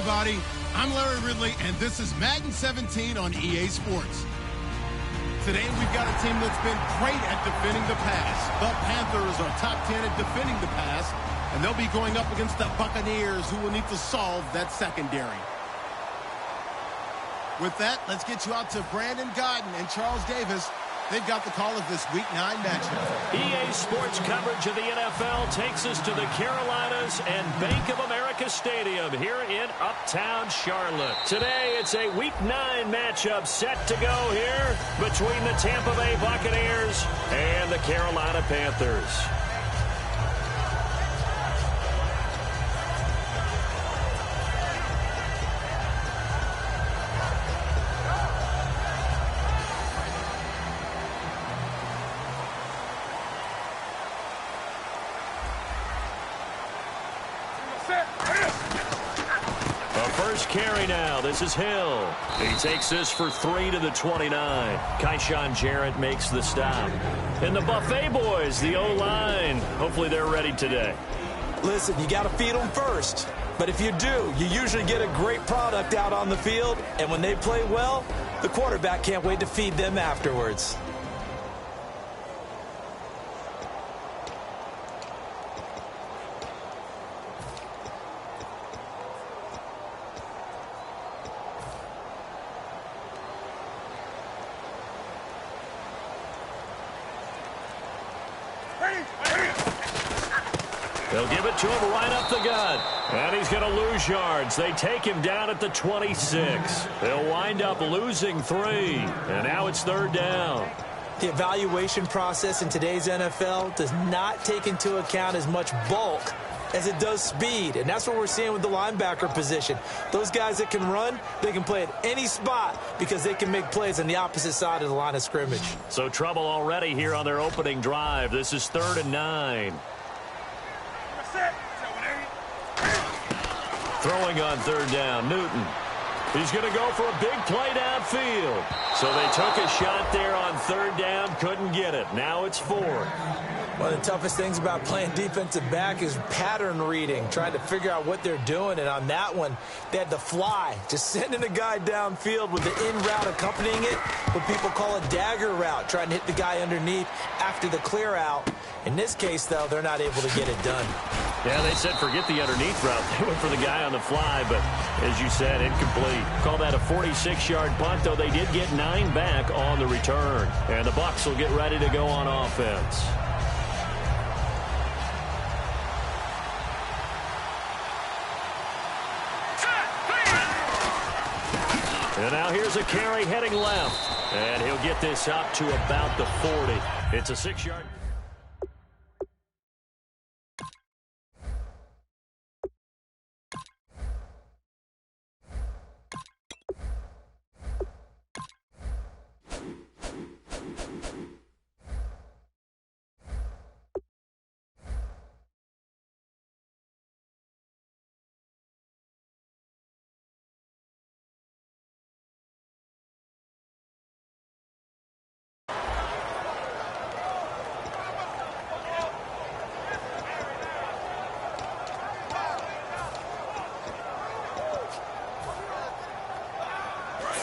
everybody. I'm Larry Ridley, and this is Madden 17 on EA Sports. Today, we've got a team that's been great at defending the pass. The Panthers are top 10 at defending the pass, and they'll be going up against the Buccaneers, who will need to solve that secondary. With that, let's get you out to Brandon Godden and Charles Davis. They've got the call of this Week 9 matchup. EA Sports coverage of the NFL takes us to the Carolinas and Bank of America Stadium here in Uptown Charlotte. Today, it's a Week 9 matchup set to go here between the Tampa Bay Buccaneers and the Carolina Panthers. Carry now. This is Hill. He takes this for 3 to the 29. Kyshawn Jarrett makes the stop. And the Buffet boys, the O-line, hopefully they're ready today. Listen, you got to feed them first. But if you do, you usually get a great product out on the field. And when they play well, the quarterback can't wait to feed them afterwards. They'll give it to him right up the gut. And he's going to lose yards. They take him down at the 26. They'll wind up losing 3. And now it's 3rd down. The evaluation process in today's NFL does not take into account as much bulk as it does speed. And that's what we're seeing with the linebacker position. Those guys that can run, they can play at any spot because they can make plays on the opposite side of the line of scrimmage. So trouble already here on their opening drive. This is 3rd and 9. Throwing on 3rd down, Newton. He's going to go for a big play downfield. So they took a shot there on 3rd down, couldn't get it. Now it's 4. One of the toughest things about playing defensive back is pattern reading, trying to figure out what they're doing. And on that one, they had to fly, just sending a guy downfield with the in route accompanying it, what people call a dagger route, trying to hit the guy underneath after the clear out. In this case, though, they're not able to get it done. Yeah, they said forget the underneath route. They went for the guy on the fly, but as you said, incomplete. Call that a 46-yard punt, though they did get 9 back on the return. And the Bucs will get ready to go on offense. And now here's a carry heading left. And he'll get this up to about the 40. It's a 6-yard.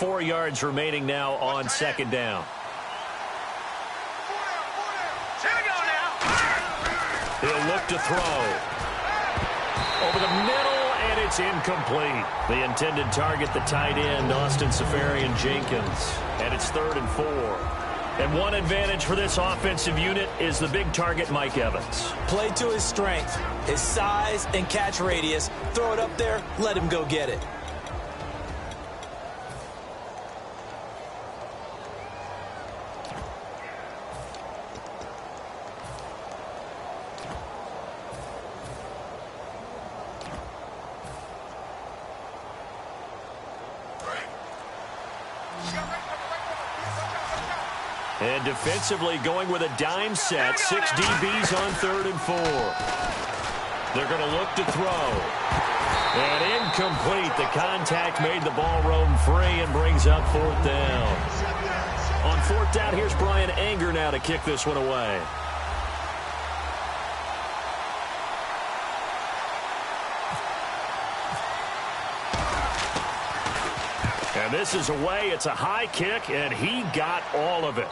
Four yards remaining now on 2nd down. He'll look to throw. Over the middle, and it's incomplete. The intended target, the tight end, Austin Safarian-Jenkins. And it's 3rd and 4. And one advantage for this offensive unit is the big target, Mike Evans. Play to his strength, his size and catch radius. Throw it up there, let him go get it. And defensively going with a dime set. 6 DBs on 3rd and 4. They're going to look to throw. And incomplete. The contact made the ball roam free and brings up 4th down. On 4th down, here's Brian Anger now to kick this one away. And this is away. It's a high kick, and he got all of it.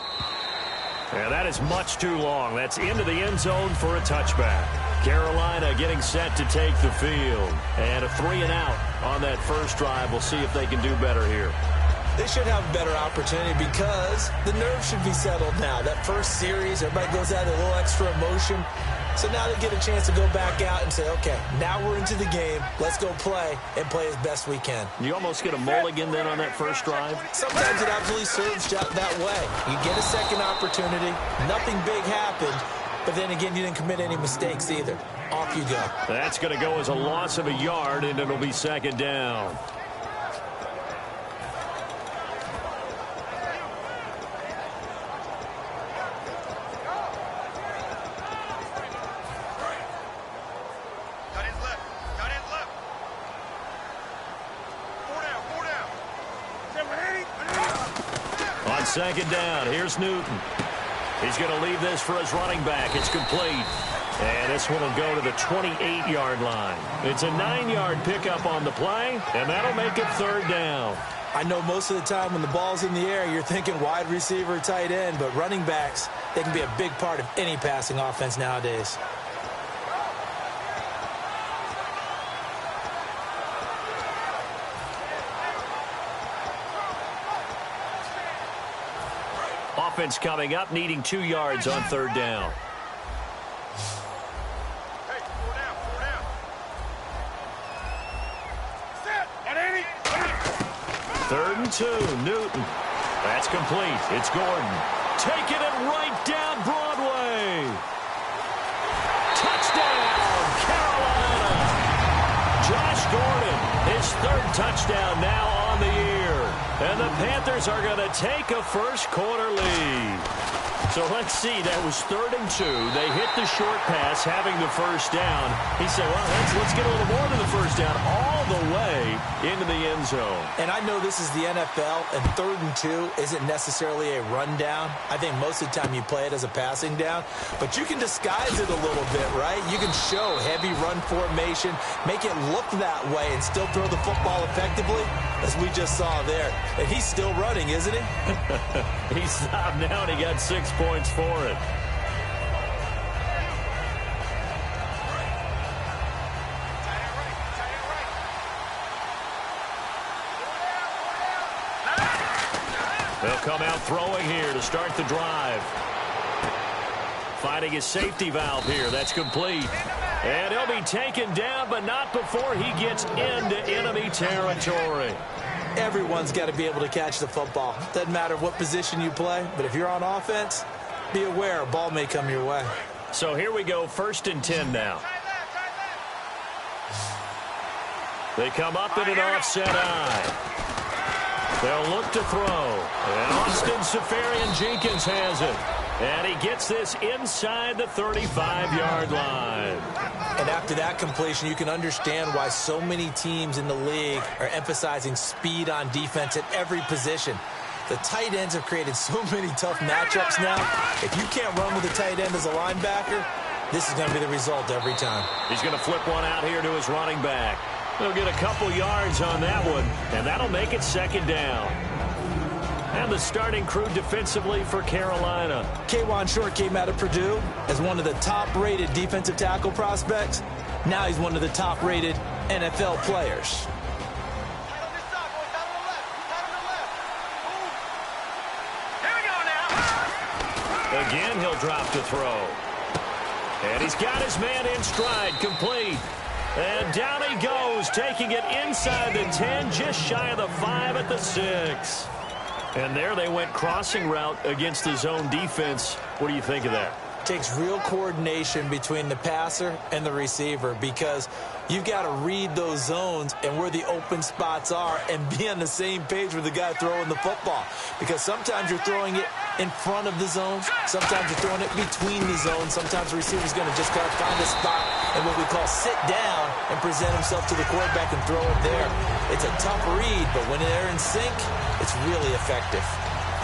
And that is much too long. That's into the end zone for a touchback. Carolina getting set to take the field. And a 3-and-out on that first drive. We'll see if they can do better here. They should have a better opportunity because the nerves should be settled now. That first series, everybody goes out with a little extra emotion. So now they get a chance to go back out and say, okay, now we're into the game. Let's go play and play as best we can. You almost get a mulligan then on that first drive? Sometimes it absolutely serves that way. You get a second opportunity. Nothing big happened. But then again, you didn't commit any mistakes either. Off you go. That's going to go as a loss of a yard, and it'll be second down. On second down, here's Newton. He's going to leave this for his running back. It's complete. And this one will go to the 28-yard line. It's a 9-yard pickup on the play, and that'll make it third down. I know most of the time when the ball's in the air, you're thinking wide receiver, tight end, but running backs, they can be a big part of any passing offense nowadays. Offense coming up, needing 2 yards on third down. Third and 2, Newton. That's complete. It's Gordon. Taking it right down Broadway. Touchdown, Carolina. Josh Gordon, his third touchdown now on the year. And the Panthers are going to take a first-quarter lead. So let's see. That was 3rd and 2. They hit the short pass, having the first down. He said, well, let's get a little more than the first down, all the way into the end zone. And I know this is the NFL, and 3rd and 2 isn't necessarily a rundown. I think most of the time you play it as a passing down. But you can disguise it a little bit, right? You can show heavy run formation, make it look that way, and still throw the football effectively, as we just saw there. And he's still running, isn't he? He stopped now, and he got 6 points for it. They'll come out throwing here to start the drive. Finding his safety valve here. That's complete. And he'll be taken down, but not before he gets into enemy territory. Everyone's got to be able to catch the football. Doesn't matter what position you play, but if you're on offense, be aware a ball may come your way. So here we go, 1st and 10 now. They come up in an offset eye. They'll look to throw. And Austin Seferian-Jenkins has it. And he gets this inside the 35-yard line. And after that completion, you can understand why so many teams in the league are emphasizing speed on defense at every position. The tight ends have created so many tough matchups now. If you can't run with a tight end as a linebacker, this is going to be the result every time. He's going to flip one out here to his running back. He'll get a couple yards on that one, and that'll make it second down. And the starting crew defensively for Carolina. K'Wan Short came out of Purdue as one of the top-rated defensive tackle prospects. Now he's one of the top-rated NFL players. Again, he'll drop to throw. And he's got his man in stride, complete. And down he goes, taking it inside the 10, just shy of the 5 at the 6. And there they went crossing route against the zone defense. What do you think of that? Takes real coordination between the passer and the receiver because you've got to read those zones and where the open spots are and be on the same page with the guy throwing the football. Because sometimes you're throwing it in front of the zone. Sometimes you're throwing it between the zones. Sometimes the receiver's going to just kind of find a spot and what we call sit down and present himself to the quarterback and throw it there. It's a tough read, but when they're in sync, it's really effective.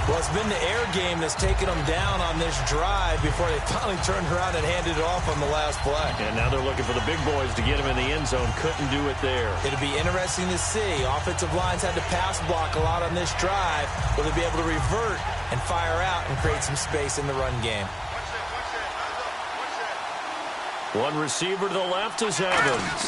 Well, it's been the air game that's taken them down on this drive before they finally turned around and handed it off on the last play. And now they're looking for the big boys to get him in the end zone. Couldn't do it there. It'll be interesting to see. Offensive lines had to pass block a lot on this drive. Will they be able to revert and fire out and create some space in the run game? One receiver to the left is Evans.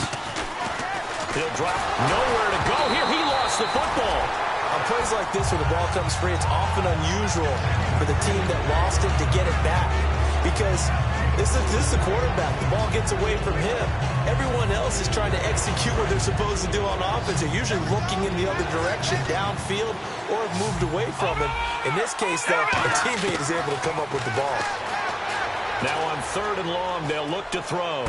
He'll drop. Nowhere to go here. He lost the football. On plays like this where the ball comes free, it's often unusual for the team that lost it to get it back. Because this is the quarterback. The ball gets away from him. Everyone else is trying to execute what they're supposed to do on offense. They're usually looking in the other direction, downfield, or have moved away from him. In this case, though, a teammate is able to come up with the ball. Now on 3rd and long, they'll look to throw.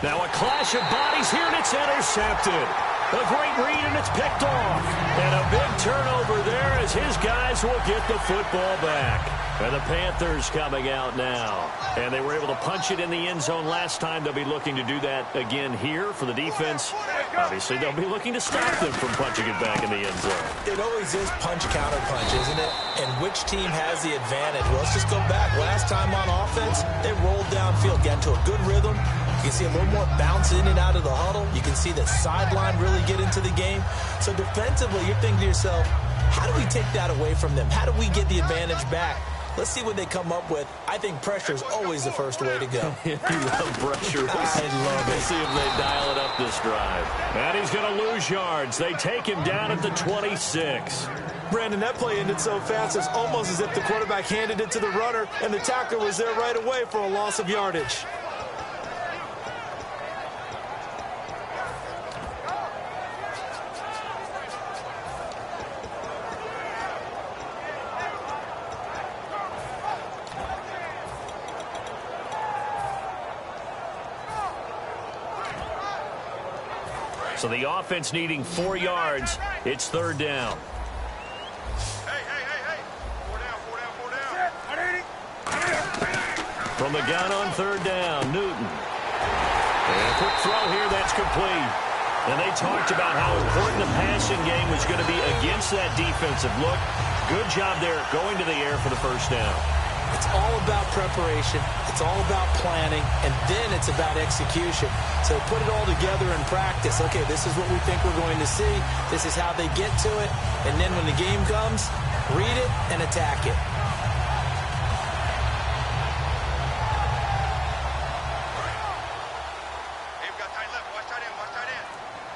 Now a clash of bodies here, and it's intercepted. A great read, and it's picked off. And a big turnover there as his guys will get the football back. And the Panthers coming out now. And they were able to punch it in the end zone last time. They'll be looking to do that again here for the defense. Obviously, they'll be looking to stop them from punching it back in the end zone. It always is punch-counter-punch, isn't it? And which team has the advantage? Well, let's just go back. Last time on offense, they rolled downfield, got into a good rhythm. You can see a little more bounce in and out of the huddle. You can see the sideline really get into the game. So defensively, you're thinking to yourself, how do we take that away from them? How do we get the advantage back? Let's see what they come up with. I think pressure is always the first way to go. You love pressure. I love it. Let's see if they dial it up this drive. And he's going to lose yards. They take him down at the 26. Brandon, that play ended so fast, it's almost as if the quarterback handed it to the runner, and the tackler was there right away for a loss of yardage. So the offense needing 4 yards. It's 3rd down. Hey. 4 down. From the gun on 3rd down, Newton. And a quick throw here, that's complete. And they talked about how important the passing game was going to be against that defensive look. Good job there going to the air for the first down. It's all about preparation. It's all about planning. And then it's about execution. So put it all together in practice. Okay, this is what we think we're going to see. This is how they get to it. And then when the game comes, read it and attack it. Hey, we got tight left. Watch tight end.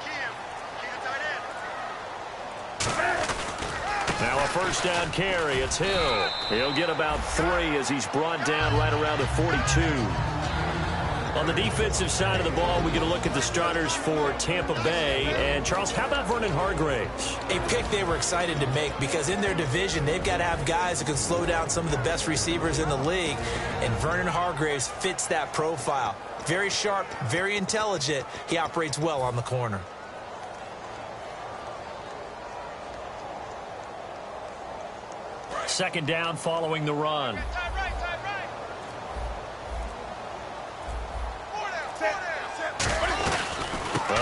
Key to tight end. Now a first down carry. It's Hill. He'll get about 3 as he's brought down right around the 42. On the defensive side of the ball, we get a look at the starters for Tampa Bay. And, Charles, how about Vernon Hargreaves? A pick they were excited to make because in their division, they've got to have guys who can slow down some of the best receivers in the league. And Vernon Hargreaves fits that profile. Very sharp, very intelligent. He operates well on the corner. Second down following the run. Tight right.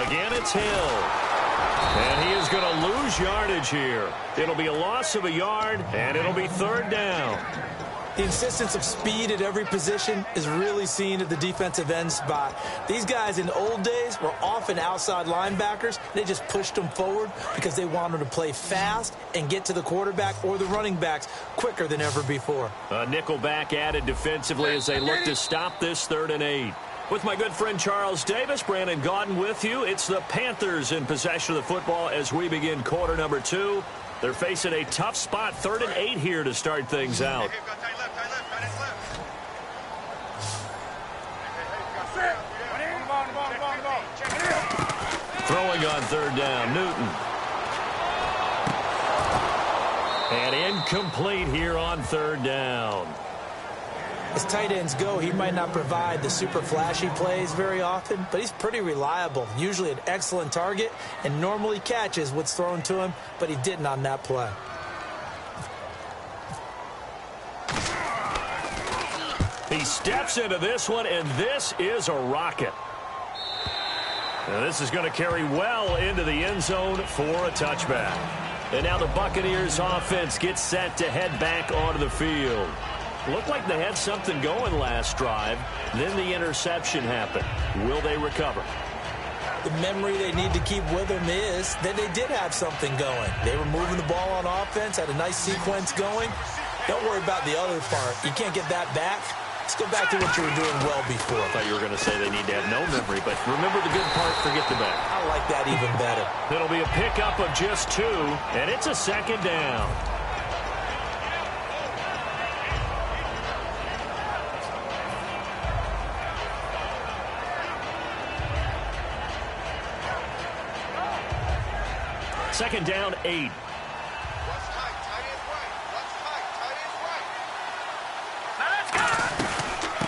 Again, it's Hill. And he is going to lose yardage here. It'll be a loss of a yard, and it'll be 3rd down. The insistence of speed at every position is really seen at the defensive end spot. These guys in the old days were often outside linebackers. They just pushed them forward because they wanted to play fast and get to the quarterback or the running backs quicker than ever before. A nickel back added defensively as they look to stop this 3rd and 8. With my good friend Charles Davis, Brandon Gaudin with you. It's the Panthers in possession of the football as we begin quarter number 2. They're facing a tough spot, 3rd and 8 here to start things out. Hey, we got tight left. Tight end's left. Throwing on 3rd down, Newton. And incomplete here on 3rd down. As tight ends go, he might not provide the super flashy plays very often, but he's pretty reliable. Usually an excellent target and normally catches what's thrown to him, but he didn't on that play. He steps into this one, and this is a rocket. Now this is going to carry well into the end zone for a touchback. And now the Buccaneers offense gets set to head back onto the field. Looked like they had something going last drive. Then the interception happened. Will they recover? The memory they need to keep with them is that they did have something going. They were moving the ball on offense, had a nice sequence going. Don't worry about the other part. You can't get that back. Let's go back to what you were doing well before. I thought you were going to say they need to have no memory, but remember the good part, forget the bad. I like that even better. It'll be a pickup of just 2, and it's a second down. Second down, 8.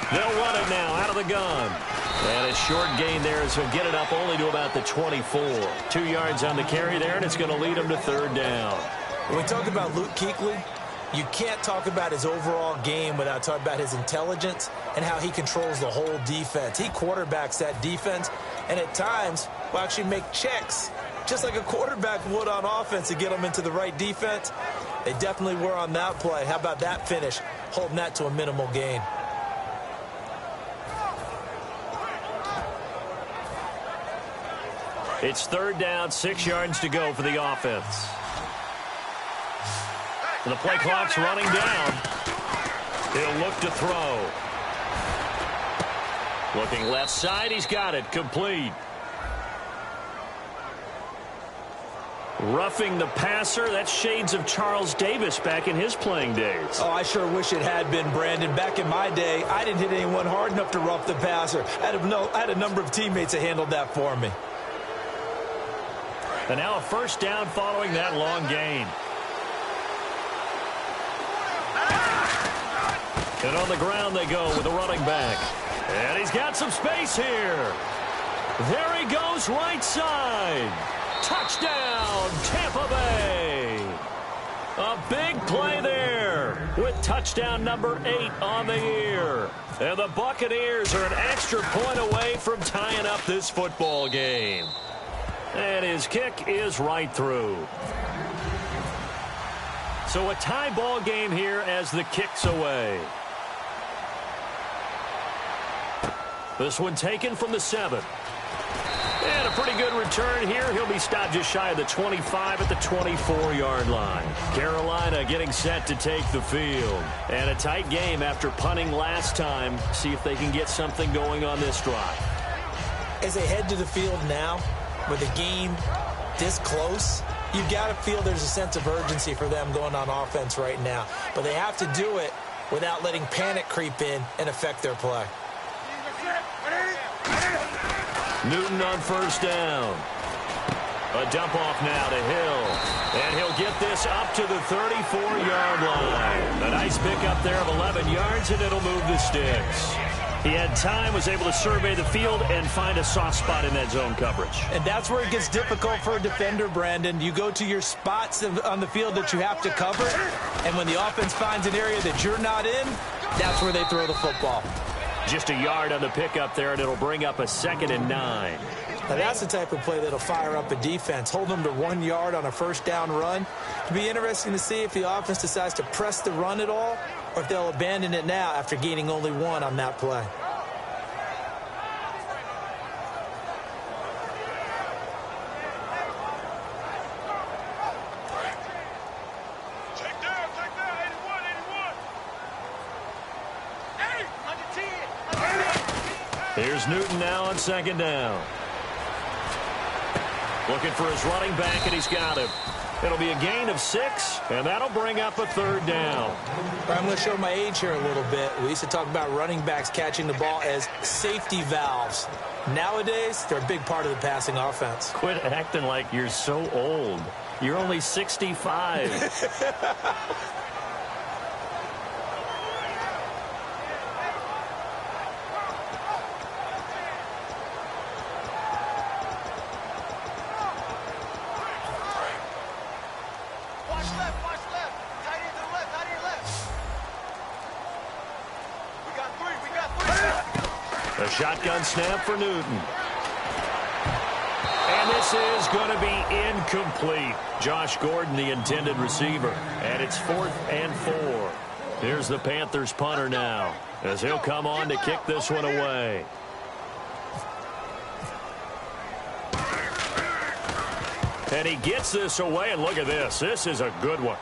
They'll run it now out of the gun. And a short gain there as he'll get it up only to about the 24. 2 yards on the carry there, and it's going to lead him to third down. When we talk about Luke Kuechly, you can't talk about his overall game without talking about his intelligence and how he controls the whole defense. He quarterbacks that defense, and at times will actually make checks, just like a quarterback would on offense to get them into the right defense. They definitely were on that play. How about that finish, holding that to a minimal gain? It's third down, 6 yards to go for the offense. And the play clock's running down. He'll look to throw. Looking left side, he's got it, complete. Roughing the passer, that's shades of Charles Davis back in his playing days. Oh, I sure wish it had been, Brandon. Back in my day, I didn't hit anyone hard enough to rough the passer. I had a number of teammates that handled that for me. And now a first down following that long gain. And on the ground they go with the running back. And he's got some space here. There he goes right side. Touchdown, Tampa Bay. A big play there with touchdown number 8 on the year. And the Buccaneers are an extra point away from tying up this football game. And his kick is right through. So a tie ball game here as the kick's away. This one taken from the 7. And a pretty good return here. He'll be stopped just shy of the 25 at the 24-yard line. Carolina getting set to take the field. And a tight game after punting last time. See if they can get something going on this drive. As they head to the field now, with the game this close, you've got to feel there's a sense of urgency for them going on offense right now. But they have to do it without letting panic creep in and affect their play. Newton on first down. A dump off now to Hill. And he'll get this up to the 34-yard line. A nice pickup there of 11 yards, and it'll move the sticks. He had time, was able to survey the field and find a soft spot in that zone coverage. And that's where it gets difficult for a defender, Brandon. You go to your spots on the field that you have to cover, and when the offense finds an area that you're not in, that's where they throw the football. Just a yard on the pickup there, and it'll bring up a 2nd and 9. Now that's the type of play that'll fire up a defense. Hold them to 1 yard on a first down run. It'll be interesting to see if the offense decides to press the run at all, or if they'll abandon it now after gaining only 1 on that play. Here's Newton now on 2nd down. Looking for his running back, and he's got him. It'll be a gain of 6, and that'll bring up a 3rd down. I'm going to show my age here a little bit. We used to talk about running backs catching the ball as safety valves. Nowadays, they're a big part of the passing offense. Quit acting like you're so old. You're only 65. A shotgun snap for Newton. And And this is going to be incomplete. Josh Gordon, the intended receiver. And it's 4th and 4. Here's the Panthers punter now, as he'll come on to kick this one away. And he gets this away, and look at this. This is a good one.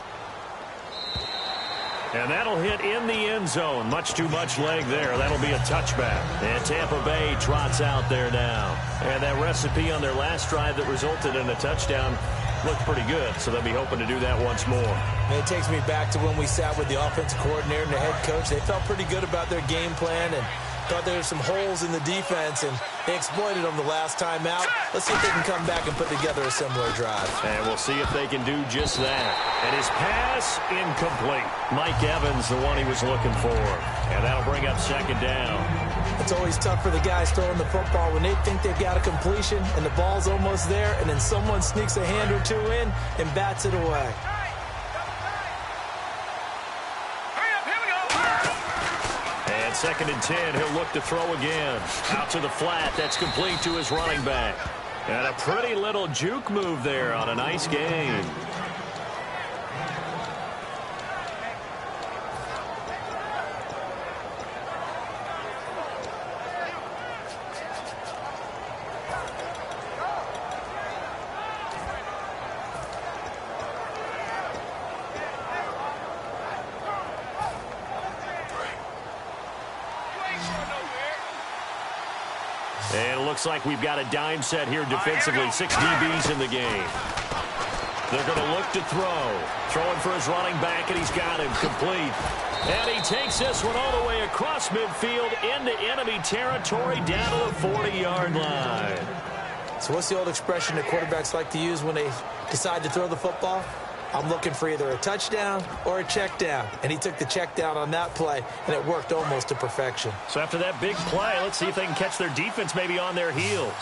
And that'll hit in the end zone. Much too much leg there. That'll be a touchback. And Tampa Bay trots out there now. And that recipe on their last drive that resulted in a touchdown looked pretty good, so they'll be hoping to do that once more. And it takes me back to when we sat with the offensive coordinator and the head coach. They felt pretty good about their game plan and thought there were some holes in the defense, and they exploited them the last time out. Let's see if they can come back and put together a similar drive. And we'll see if they can do just that. And his pass, incomplete. Mike Evans, the one he was looking for. And that'll bring up 2nd down. It's always tough for the guys throwing the football when they think they've got a completion and the ball's almost there, and then someone sneaks a hand or two in and bats it away. And 2nd and 10, he'll look to throw again. Out to the flat, that's complete to his running back. And a pretty little juke move there on a nice game. And it looks like we've got a dime set here defensively. 6 DBs in the game. They're going to look to throw. Throwing for his running back, and he's got him complete. And he takes this one all the way across midfield into enemy territory down to the 40-yard line. So what's the old expression that quarterbacks like to use when they decide to throw the football? I'm looking for either a touchdown or a check down. And he took the check down on that play, and it worked almost to perfection. So after that big play, let's see if they can catch their defense maybe on their heels.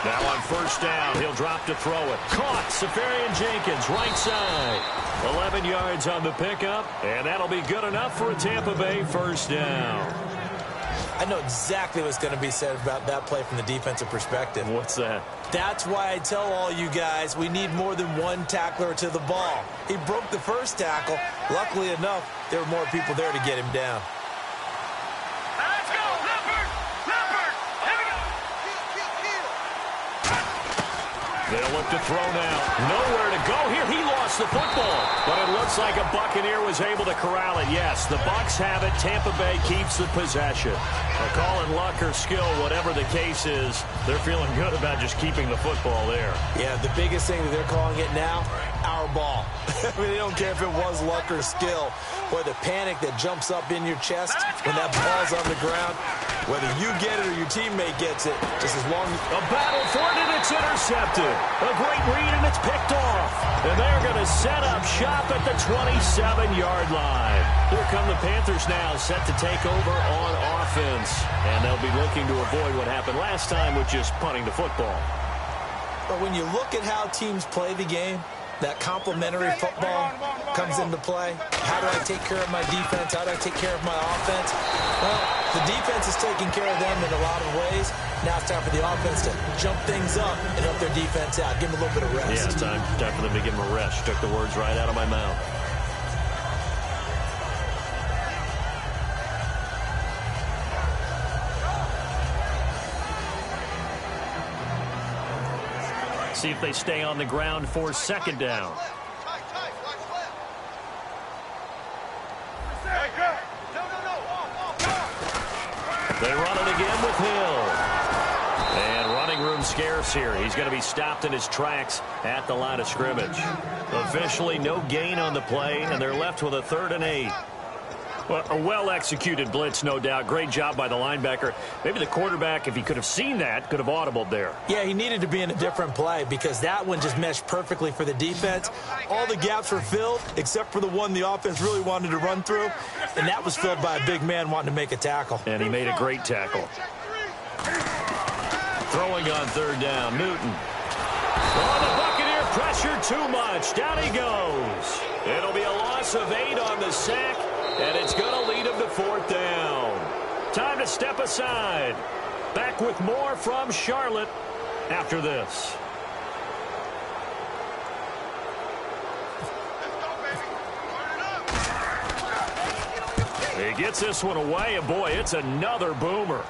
Now on 1st down, he'll drop to throw it. Caught, Safarian Jenkins, right side. 11 yards on the pickup, and that'll be good enough for a Tampa Bay 1st down. I know exactly what's going to be said about that play from the defensive perspective. What's that? That's why I tell all you guys we need more than one tackler to the ball. He broke the first tackle. Luckily enough, there were more people there to get him down. Let's go, Leopard! Leopard! Here we go! They'll look to throw now. Nowhere to go here. He lost the football. But it looks like a Buccaneer was able to corral it. Yes, the Bucs have it. Tampa Bay keeps the possession. Calling luck or skill, whatever the case is, they're feeling good about just keeping the football there. Yeah, the biggest thing that they're calling it now, our ball. I mean, they don't care if it was luck or skill. Boy, the panic that jumps up in your chest when that ball's on the ground, whether you get it or your teammate gets it, just as long as... A battle for it, and it's intercepted. A great read, and it's picked off. And they're going to set up shop at the 27-yard line. Here come the Panthers now, set to take over on offense. And they'll be looking to avoid what happened last time with just punting the football. But when you look at how teams play the game, that complementary football comes into play. How do I take care of my defense? How do I take care of my offense? Well, the defense is taking care of them in a lot of ways. Now it's time for the offense to jump things up and help their defense out. Give them a little bit of rest. Yeah, it's time for them to give them a rest. You took the words right out of my mouth. See if they stay on the ground for 2nd down. They run it again with Hill. And running room scarce here. He's going to be stopped in his tracks at the line of scrimmage. Officially no gain on the play, and they're left with a 3rd and 8. Well, a well-executed blitz, no doubt. Great job by the linebacker. Maybe the quarterback, if he could have seen that, could have audibled there. Yeah, he needed to be in a different play because that one just meshed perfectly for the defense. All the gaps were filled except for the one the offense really wanted to run through, and that was filled by a big man wanting to make a tackle. And he made a great tackle. Throwing on 3rd down, Newton. Oh, the Buccaneer pressure too much. Down he goes. It'll be a loss of 8 on the sack. And it's going to lead him to 4th down. Time to step aside. Back with more from Charlotte after this. He gets this one away, and boy, it's another boomer.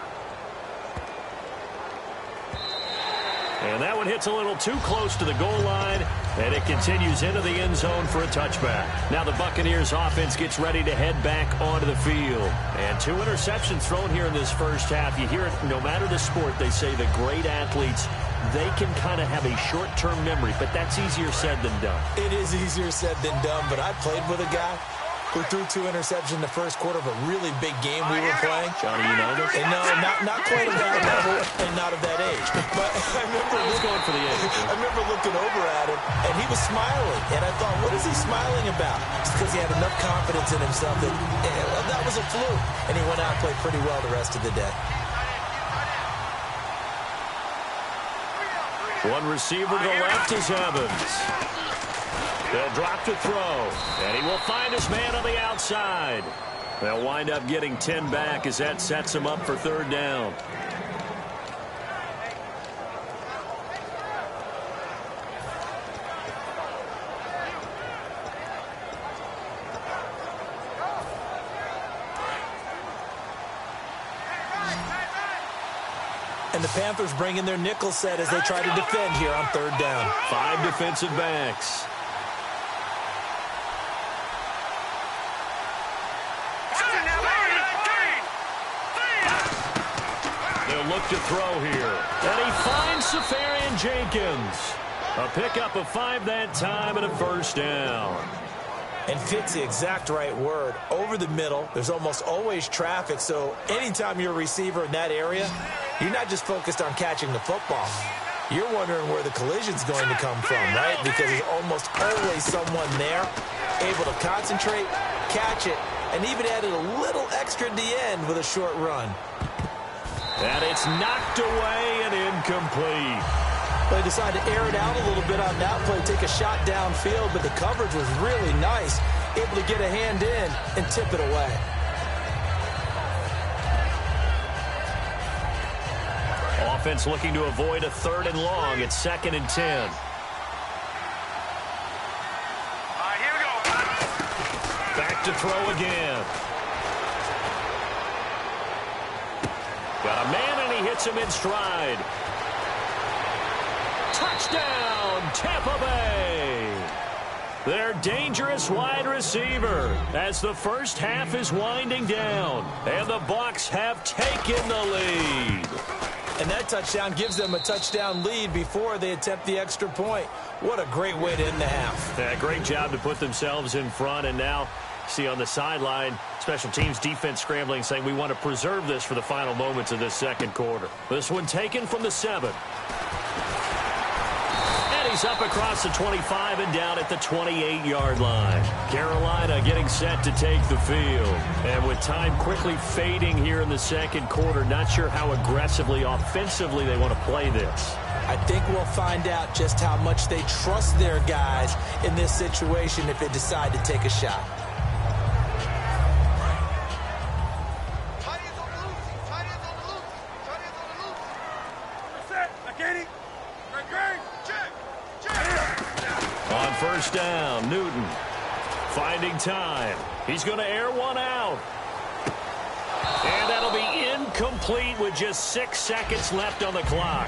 And that one hits a little too close to the goal line, and it continues into the end zone for a touchback. Now the Buccaneers offense gets ready to head back onto the field. And 2 interceptions thrown here in this first half. You hear it, no matter the sport, they say the great athletes, they can kind of have a short-term memory, but that's easier said than done. It is easier said than done, but I played with a guy who threw 2 interceptions in the first quarter of a really big game we were playing. Johnny Unitas? And no, not quite of that level and not of that age. But I remember I was going for the age. I remember looking over at him, and he was smiling. And I thought, what is he smiling about? It's because he had enough confidence in himself that that was a fluke. And he went out and played pretty well the rest of the day. One receiver to the left is Evans. They'll drop to throw, and he will find his man on the outside. They'll wind up getting 10 back as that sets him up for 3rd down. And the Panthers bring in their nickel set as they try to defend here on 3rd down. 5 defensive backs. Look to throw here. And he finds Safarian Jenkins. A pickup of 5 that time and a 1st down. And fit's the exact right word. Over the middle, there's almost always traffic, so anytime you're a receiver in that area, you're not just focused on catching the football. You're wondering where the collision's going to come from, right? Because there's almost always someone there able to concentrate, catch it, and even added a little extra at the end with a short run. And it's knocked away and incomplete. They decided to air it out a little bit on that play, take a shot downfield, but the coverage was really nice, able to get a hand in and tip it away. Offense looking to avoid a 3rd and long. It's 2nd and 10. All right, here we go. Back to throw again. Got a man, and he hits him in stride. Touchdown, Tampa Bay. Their dangerous wide receiver as the first half is winding down. And the Bucs have taken the lead. And that touchdown gives them a touchdown lead before they attempt the extra point. What a great way to end the half. Yeah, great job to put themselves in front, and now see on the sideline, special teams defense scrambling, saying we want to preserve this for the final moments of this 2nd quarter. This one taken from the 7. And he's up across the 25 and down at the 28-yard line. Carolina getting set to take the field. And with time quickly fading here in the 2nd quarter, not sure how aggressively, offensively they want to play this. I think we'll find out just how much they trust their guys in this situation if they decide to take a shot. On 1st down, Newton finding time. He's going to air one out. And that'll be incomplete with just 6 seconds left on the clock.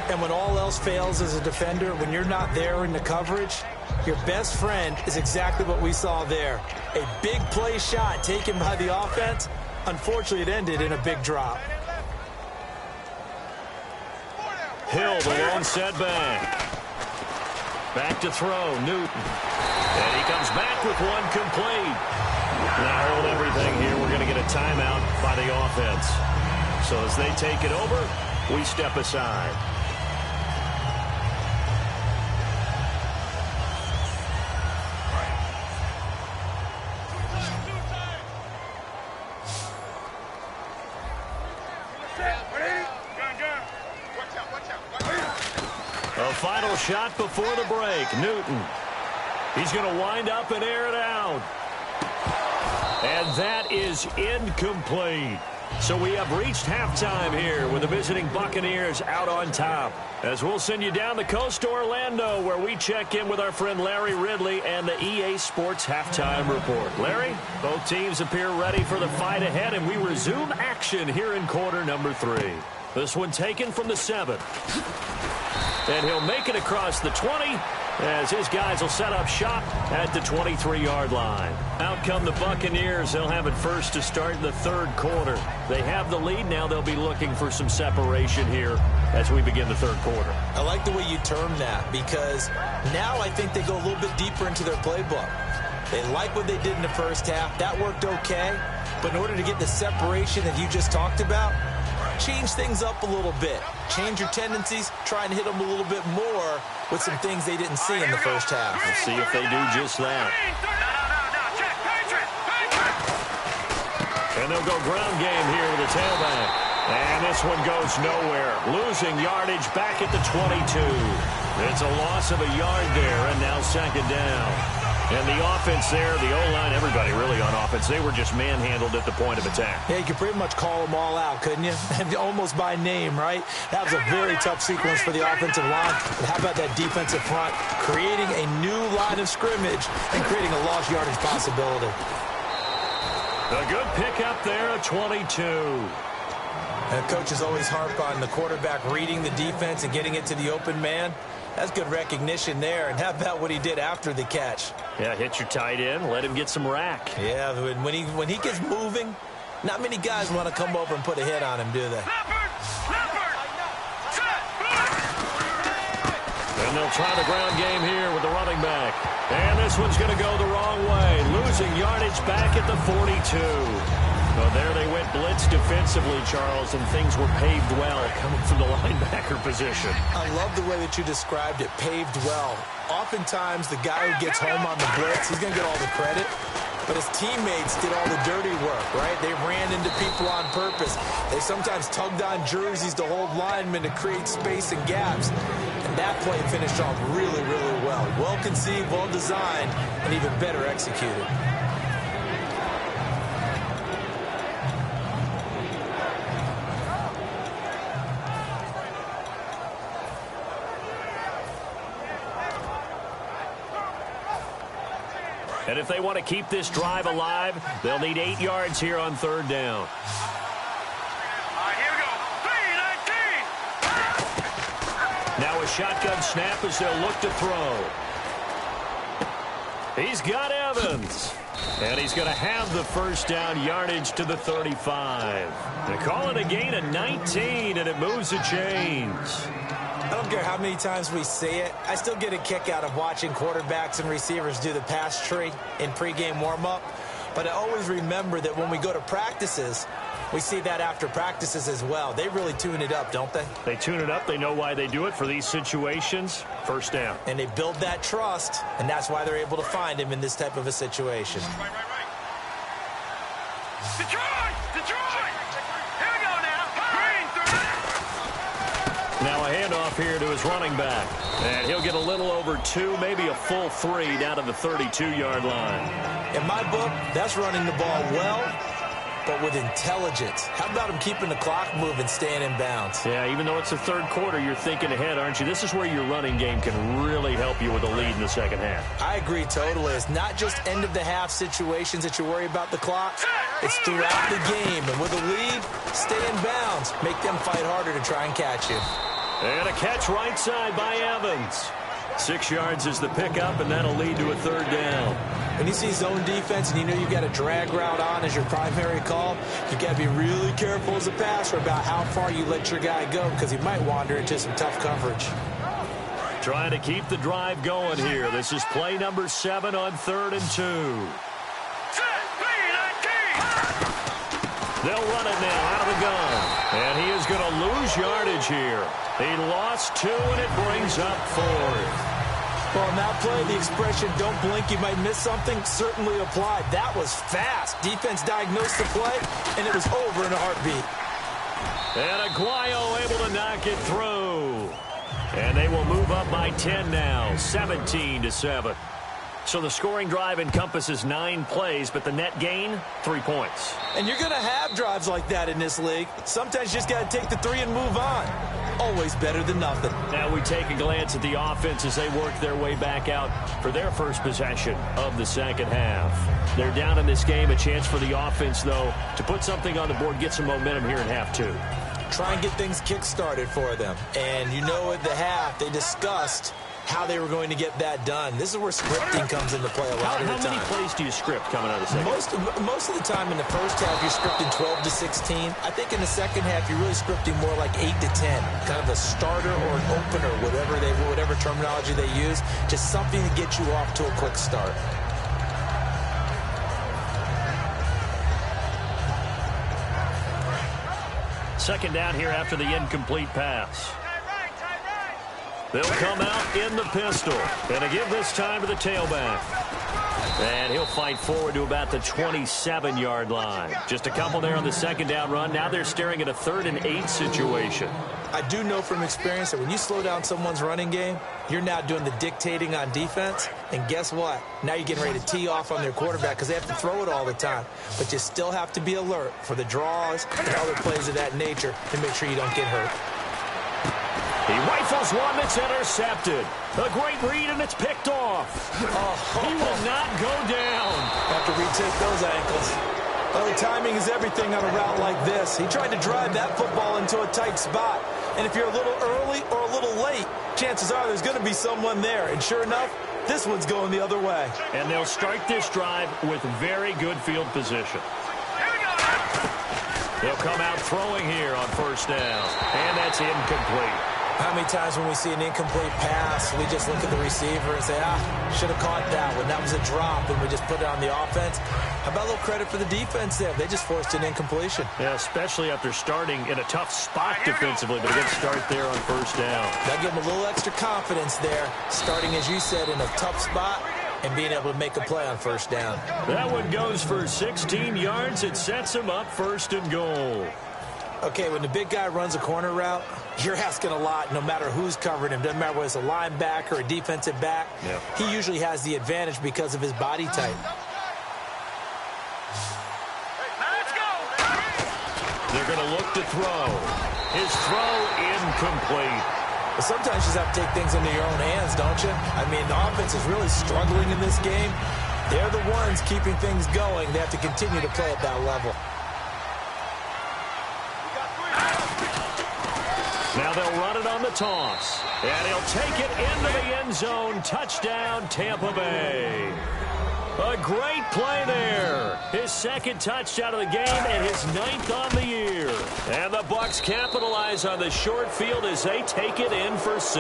And when all else fails as a defender, when you're not there in the coverage, your best friend is exactly what we saw there. A big play shot taken by the offense. Unfortunately, it ended in a big drop. Hill, the long setback. Back to throw, Newton. And he comes back with one complete. Now hold everything here. We're going to get a timeout by the offense. So as they take it over, we step aside. A final shot before the break. Newton. He's going to wind up and air it out. And that is incomplete. So we have reached halftime here with the visiting Buccaneers out on top. As we'll send you down the coast to Orlando, where we check in with our friend Larry Ridley and the EA Sports Halftime Report. Larry, both teams appear ready for the fight ahead, and we resume action here in quarter number 3. This one taken from the 7. And he'll make it across the 20 as his guys will set up shop at the 23-yard line. Out come the Buccaneers. They'll have it first to start the third quarter. They have the lead. Now they'll be looking for some separation here as we begin the third quarter. I like the way you term that, because now I think they go a little bit deeper into their playbook. They like what they did in the first half. That worked okay. But in order to get the separation that you just talked about, change things up a little bit. Change your tendencies. Try and hit them a little bit more with some things they didn't see in the first half. We'll see if they do just that. And they'll go ground game here with the tailback. And this one goes nowhere. Losing yardage back at the 22. It's a loss of a yard there, and now second down. And the offense there, the O-line, everybody really on offense, they were just manhandled at the point of attack. Yeah, you could pretty much call them all out, couldn't you? Almost by name, right? That was a very tough sequence for the offensive line. But how about that defensive front creating a new line of scrimmage and creating a lost yardage possibility? A good pickup there at 22. And coaches always harp on the quarterback reading the defense and getting it to the open man. That's good recognition there. And how about what he did after the catch? Yeah, hit your tight end, let him get some rack. Yeah, when he gets moving, not many guys want to come over and put a hit on him, do they? And they'll try the ground game here with the running back. And this one's going to go the wrong way. Losing yardage back at the 42. Well, there they went blitz defensively, Charles, and things were paved well coming from the linebacker position. I love the way that you described it, paved well. Oftentimes, the guy who gets home on the blitz, he's going to get all the credit. But his teammates did all the dirty work, right? They ran into people on purpose. They sometimes tugged on jerseys to hold linemen to create space and gaps. And that play finished off really, really well. Well conceived, well designed, and even better executed. And if they want to keep this drive alive, they'll need 8 yards here on third down. All right, here we go. 3-19. Now a shotgun snap as they'll look to throw. He's got Evans. And he's going to have the first down, yardage to the 35. They call it a gain of 19, and it moves the chains. I don't care how many times we say it. I still get a kick out of watching quarterbacks and receivers do the pass tree in pregame warm-up. But I always remember that when we go to practices, we see that after practices as well. They really tune it up, don't they? They tune it up. They know why they do it for these situations. First down. And they build that trust, and that's why they're able to find him in this type of a situation. Right. Detroit! Here we go now. Now a handoff here to his running back. And he'll get a little over 2, maybe a full 3 down to the 32-yard line. In my book, that's running the ball well, but with intelligence. How about him keeping the clock moving, staying in bounds? Yeah, even though it's the third quarter, you're thinking ahead, aren't you? This is where your running game can really help you with a lead in the second half. I agree totally. It's not just end-of-the-half situations that you worry about the clock. It's throughout the game. And with a lead, stay in bounds. Make them fight harder to try and catch you. And a catch right side by Evans. 6 yards is the pickup, and that'll lead to a third down. When you see zone defense and you know you've got a drag route on as your primary call, you've got to be really careful as a passer about how far you let your guy go, because he might wander into some tough coverage. Trying to keep the drive going here. This is play number 7 on 3rd and 2. They'll run it now out of the gun. And he is going to lose yardage here. He lost 2, and it brings up 4th. Well, in that play, the expression, don't blink, you might miss something, certainly applied. That was fast. Defense diagnosed the play, and it was over in a heartbeat. And Aguayo able to knock it through. And they will move up by 10 now, 17-7. So the scoring drive encompasses 9 plays, but the net gain, 3 points. And you're going to have drives like that in this league. Sometimes you just got to take the 3 and move on. Always better than nothing. Now we take a glance at the offense as they work their way back out for their first possession of the second half. They're down in this game. A chance for the offense, though, to put something on the board, get some momentum here in half 2. Try and get things kick-started for them. And you know at the half, they discussed how they were going to get that done. This is where scripting comes into play a lot of the time. How many plays do you script coming out of the second half? Most of the time in the first half, you're scripting 12 to 16. I think in the second half, you're really scripting more like 8 to 10. Kind of a starter or an opener, whatever terminology they use. Just something to get you off to a quick start. Second down here after the incomplete pass. They'll come out in the pistol. And to give this time to the tailback. And he'll fight forward to about the 27-yard line. Just a couple there on the second down run. Now they're staring at a 3rd and 8 situation. I do know from experience that when you slow down someone's running game, you're now doing the dictating on defense. And guess what? Now you're getting ready to tee off on their quarterback because they have to throw it all the time. But you still have to be alert for the draws and other plays of that nature to make sure you don't get hurt. He rifles one that's intercepted. A great read, and it's picked off. He will not go down. Have to retake those ankles. Oh, timing is everything on a route like this. He tried to drive that football into a tight spot. And if you're a little early or a little late, chances are there's going to be someone there. And sure enough, this one's going the other way. And they'll start this drive with very good field position. They'll come out throwing here on first down. And that's incomplete. How many times when we see an incomplete pass, we just look at the receiver and say, should have caught that one. That was a drop, and we just put it on the offense. How about a little credit for the defense there? They just forced an incompletion. Yeah, especially after starting in a tough spot defensively, but a good start there on first down. That give them a little extra confidence there, starting, as you said, in a tough spot and being able to make a play on first down. That one goes for 16 yards. It sets them up 1st and goal. Okay, when the big guy runs a corner route, you're asking a lot no matter who's covering him. Doesn't matter whether it's a linebacker or a defensive back. Yep. He usually has the advantage because of his body type. They're going to look to throw. His throw incomplete. But sometimes you just have to take things into your own hands, don't you? I mean, the offense is really struggling in this game. They're the ones keeping things going. They have to continue to play at that level. Now they'll run it on the toss. And he'll take it into the end zone. Touchdown, Tampa Bay. A great play there. His 2nd touchdown of the game and his 9th on the year. And the Bucs capitalize on the short field as they take it in for 6.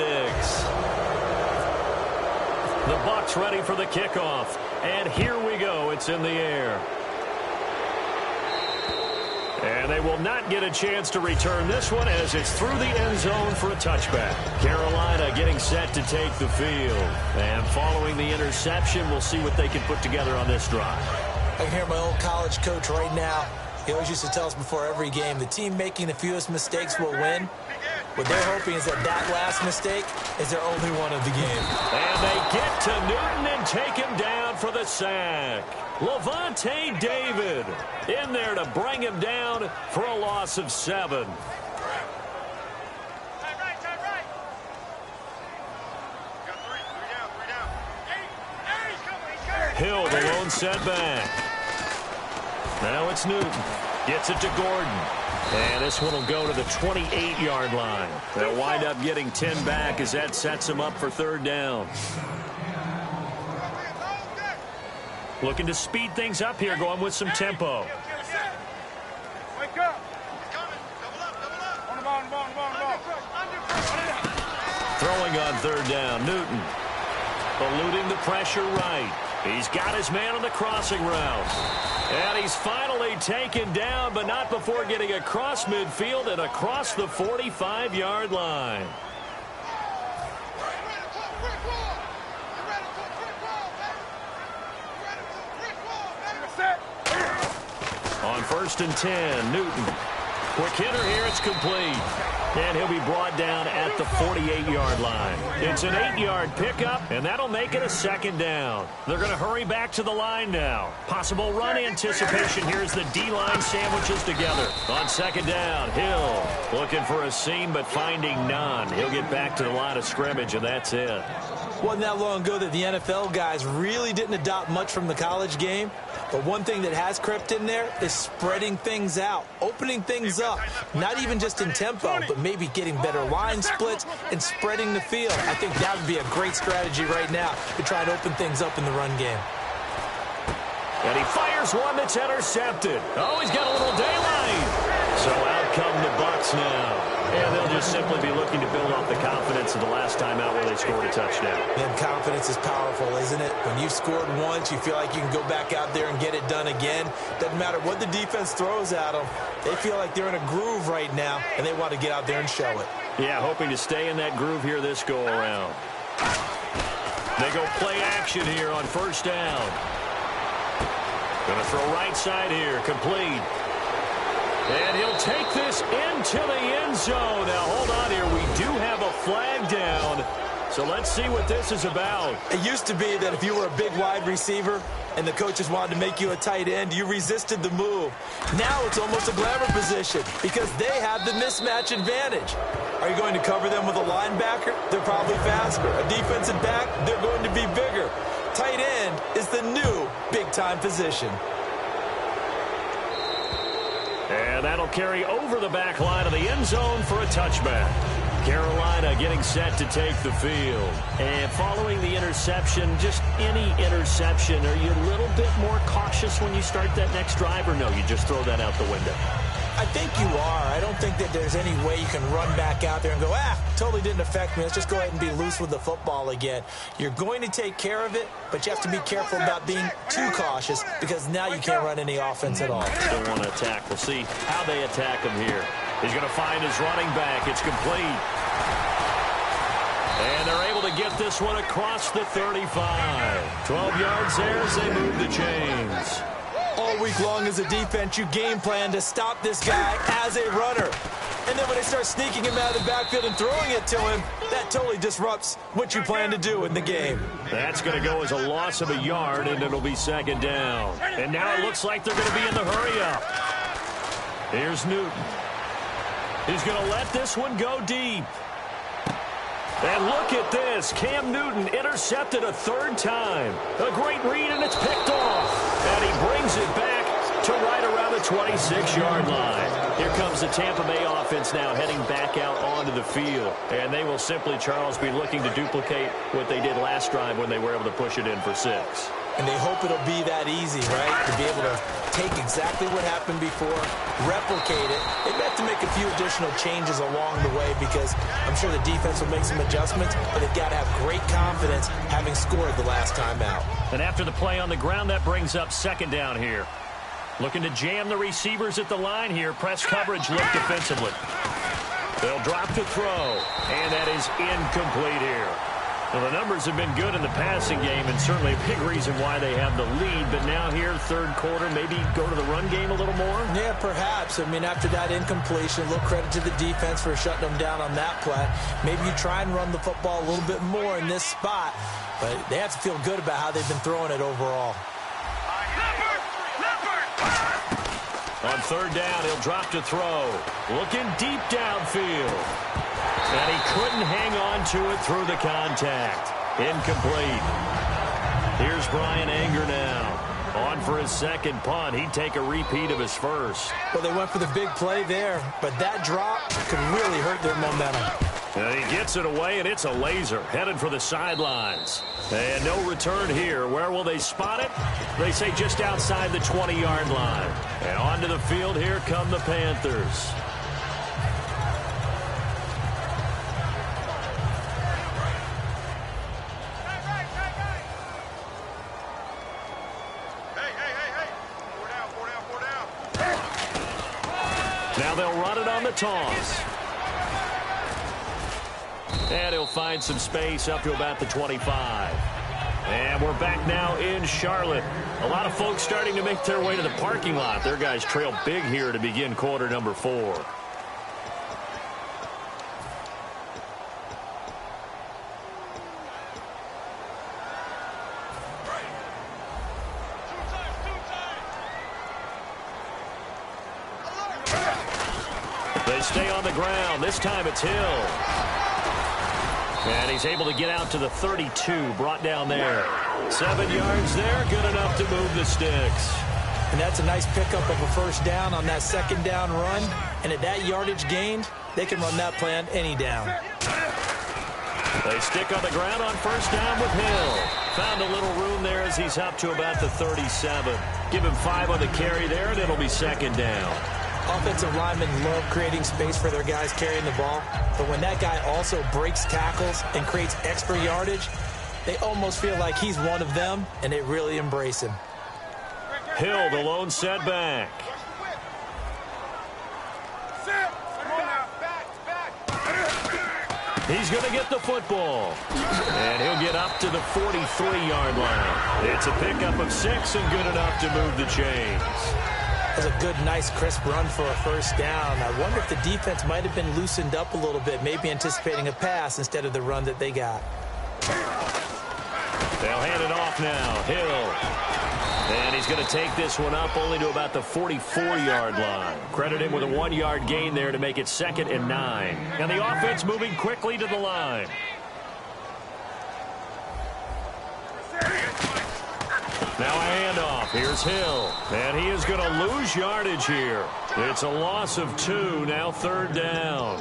The Bucs ready for the kickoff. And here we go. It's in the air. And they will not get a chance to return this one as it's through the end zone for a touchback. Carolina getting set to take the field. And following the interception, we'll see what they can put together on this drive. I can hear my old college coach right now. He always used to tell us before every game, the team making the fewest mistakes will win. What they're hoping is that last mistake is their only one of the game. And they get to Newton and take him down for the sack. Levante David in there to bring him down for a loss of 7. Hill, the lone setback. Now it's Newton. Gets it to Gordon. And this one will go to the 28-yard line. They'll wind up getting 10 back as that sets them up for 3rd down. Looking to speed things up here, going with some tempo. Wake up. Double up. On the ball. Throwing on 3rd down, Newton. Eluding the pressure right. He's got his man on the crossing route. And he's finally taken down, but not before getting across midfield and across the 45-yard line. On 1st and 10, Newton. Quick hitter here, it's complete. And he'll be brought down at the 48-yard line. It's an 8-yard pickup, and that'll make it a second down. They're going to hurry back to the line now. Possible run anticipation. Here's the D-line sandwiches together. On second down, Hill looking for a seam, but finding none. He'll get back to the line of scrimmage, and that's it. Wasn't that long ago that the NFL guys really didn't adopt much from the college game. But one thing that has crept in there is spreading things out, opening things up, not even just in tempo, but maybe getting better line splits and spreading the field. I think that would be a great strategy right now to try and open things up in the run game. And he fires one that's intercepted. Oh, he's got a little daylight. So out come the Bucs now. And they'll just simply be looking to build off the confidence of the last time out where they scored a touchdown. And confidence is powerful, isn't it? When you've scored once, you feel like you can go back out there and get it done again. Doesn't matter what the defense throws at them. They feel like they're in a groove right now, and they want to get out there and show it. Yeah, hoping to stay in that groove here this go-around. They go play action here on first down. Going to throw right side here, complete. And he'll take this into the end zone. Now, hold on here. We do have a flag down. So let's see what this is about. It used to be that if you were a big wide receiver and the coaches wanted to make you a tight end, you resisted the move. Now it's almost a glamour position because they have the mismatch advantage. Are you going to cover them with a linebacker? They're probably faster. A defensive back? They're going to be bigger. Tight end is the new big-time position. And that'll carry over the back line of the end zone for a touchback. Carolina getting set to take the field. And following the interception, just any interception, are you a little bit more cautious when you start that next drive, or no, you just throw that out the window? I think you are. I don't think that there's any way you can run back out there and go, totally didn't affect me. Let's just go ahead and be loose with the football again. You're going to take care of it, but you have to be careful about being too cautious because now you can't run any offense at all. Still want to attack. We'll see how they attack him here. He's going to find his running back. It's complete. And they're able to get this one across the 35. 12 yards there as they move the chains. All week long as a defense, you game plan to stop this guy as a runner. And then when they start sneaking him out of the backfield and throwing it to him, that totally disrupts what you plan to do in the game. That's going to go as a loss of a yard, and it'll be second down. And now it looks like they're going to be in the hurry-up. Here's Newton. He's going to let this one go deep. And look at this. Cam Newton intercepted a third time. A great read, and it's picked off. And he brings it back to right around the 26-yard line. Here comes the Tampa Bay offense now heading back out onto the field. And they will simply, Charles, be looking to duplicate what they did last drive when they were able to push it in for 6. And they hope it'll be that easy, right? To be able to take exactly what happened before, replicate it. They have to make a few additional changes along the way because I'm sure the defense will make some adjustments, but they've got to have great confidence having scored the last time out. And after the play on the ground, that brings up second down here. Looking to jam the receivers at the line here. Press coverage look defensively. They'll drop to throw, and that is incomplete here. Well, the numbers have been good in the passing game, and certainly a big reason why they have the lead. But now here, third quarter, maybe go to the run game a little more? Yeah, perhaps. I mean, after that incompletion, a little credit to the defense for shutting them down on that play. Maybe you try and run the football a little bit more in this spot, but they have to feel good about how they've been throwing it overall. On third down, he'll drop to throw. Looking deep downfield. And he couldn't hang on to it through the contact. Incomplete. Here's Brian Anger now. On for his second punt. He'd take a repeat of his first. Well, they went for the big play there, but that drop could really hurt their momentum. And he gets it away, and it's a laser. Headed for the sidelines. And no return here. Where will they spot it? They say just outside the 20-yard line. And onto the field, here come the Panthers. Now they'll run it on the toss. And he'll find some space up to about the 25. And we're back now in Charlotte. A lot of folks starting to make their way to the parking lot. Their guys trail big here to begin quarter number 4. They stay on the ground. This time it's Hill. And he's able to get out to the 32, brought down there. 7 yards there, good enough to move the sticks. And that's a nice pickup of a first down on that second down run. And at that yardage gained, they can run that play on any down. They stick on the ground on first down with Hill. Found a little room there as he's up to about the 37. Give him 5 on the carry there, and it'll be second down. Offensive linemen love creating space for their guys carrying the ball. But when that guy also breaks tackles and creates extra yardage, they almost feel like he's one of them, and they really embrace him. Hill, the lone setback. He's going to get the football. And he'll get up to the 43-yard line. It's a pickup of 6 and good enough to move the chains. That was a good, nice, crisp run for a first down. I wonder if the defense might have been loosened up a little bit, maybe anticipating a pass instead of the run that they got. They'll hand it off now. Hill. And he's going to take this one up only to about the 44-yard line. Credit him with a 1-yard gain there to make it 2nd and 9. And the offense moving quickly to the line. Now a handoff. Here's Hill. And he is going to lose yardage here. It's a loss of 2. Now 3rd down.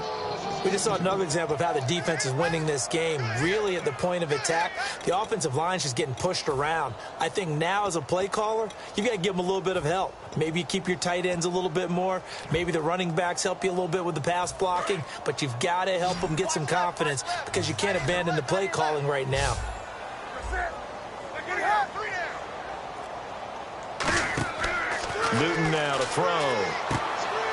We just saw another example of how the defense is winning this game. Really at the point of attack, the offensive line's just getting pushed around. I think now as a play caller, you've got to give them a little bit of help. Maybe you keep your tight ends a little bit more. Maybe the running backs help you a little bit with the pass blocking. But you've got to help them get some confidence because you can't abandon the play calling right now. Newton now to throw.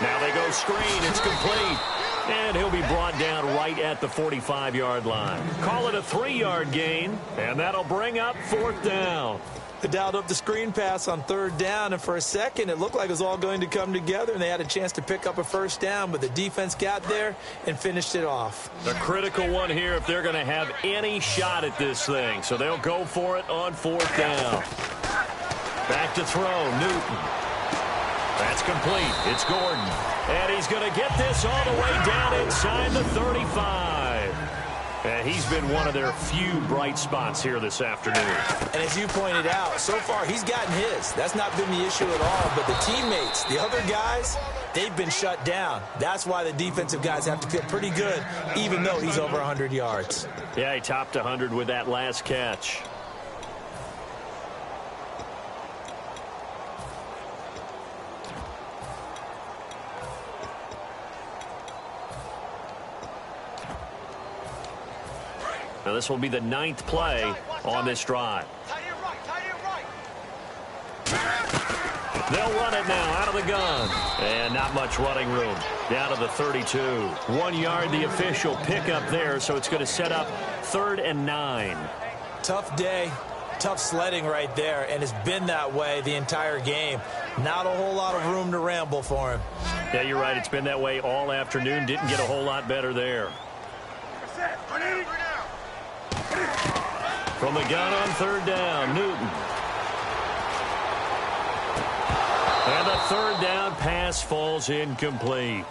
Now they go screen. It's complete. And he'll be brought down right at the 45-yard line. Call it a 3-yard gain, and that'll bring up 4th down. They dialed up the screen pass on 3rd down, and for a second it looked like it was all going to come together, and they had a chance to pick up a first down, but the defense got there and finished it off. The critical one here if they're going to have any shot at this thing, so they'll go for it on 4th down. Back to throw, Newton. That's complete. It's Gordon. And he's going to get this all the way down inside the 35. And he's been one of their few bright spots here this afternoon. And as you pointed out, so far he's gotten his. That's not been the issue at all. But the teammates, the other guys, they've been shut down. That's why the defensive guys have to feel pretty good, even though he's over 100 yards. Yeah, he topped 100 with that last catch. Now this will be the 9th play on this drive. They'll run it now out of the gun. And not much running room. Down to the 32. 1 yard the official pickup there, so it's going to set up 3rd and 9. Tough day. Tough sledding right there, and it's been that way the entire game. Not a whole lot of room to ramble for him. Yeah, you're right. It's been that way all afternoon. Didn't get a whole lot better there. From the gun on 3rd down, Newton. And the 3rd down pass falls incomplete.